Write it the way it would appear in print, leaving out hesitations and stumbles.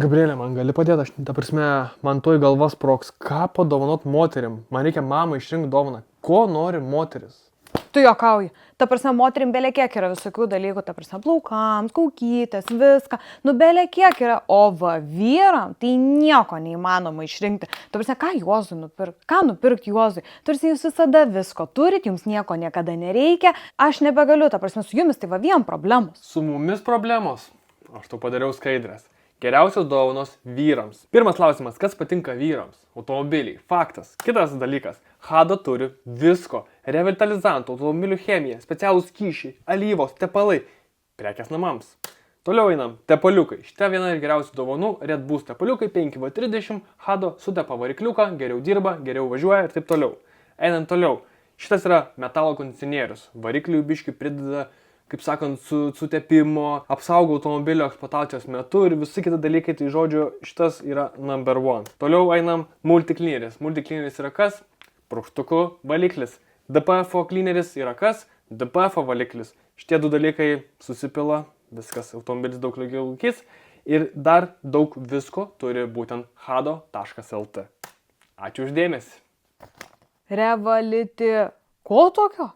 Gabrielė, man gali padėti, aš, ta prasme, man toj galvas sprogs, ką padovanot moterim, man reikia mamai išrinkti dovaną, ko nori moteris. Tu juokauji. Ta prasme, moterim belė kiek yra visokių dalykų, ta prasme, plaukams, kaukytės, viską. Nu, belė kiek yra, o va vyram tai nieko neįmanoma išrinkti. Ta prasme, ką Juozui nupirkti, ką nupirkti Juozui. Tarsi jūs visada visko turit, jums nieko niekada nereikia. Aš nebegaliu, ta prasme, su jumis tai va vien problemos. Su mumis problemos? Aš tau padariau skaidrės. Geriausios dovanos vyrams. Pirmas klausimas, kas patinka vyrams? Automobiliai. Faktas. Kitas dalykas. Hado turi visko. Revitalizantų, automobilių chemija, specialūs skyšiai, alyvos, tepalai. Prekės namams. Toliau einam. Tepaliukai. Šita viena iš geriausių dovanų. Red Boost tepaliukai 5V30. Hado sutepa varikliuką, geriau dirba, geriau važiuoja ir taip toliau. Einam toliau. Šitas yra metalo kondicionierius. Variklių biškį prideda, kaip sakant, sutepimo, apsaugo automobilio eksploatacijos metu ir visi kiti dalykai, tai žodžiu, šitas yra number one. Toliau einam multiklineris. Multiklineris yra kas? Purkštukų valiklis. DPF klineris yra kas? DPF valiklis. Šitie du dalykai susipila, viskas, automobilis daug ilgiau laikys ir dar daug visko turi būtent hado.lt. Ačiū už dėmesį. Revaliti. Ko tokio?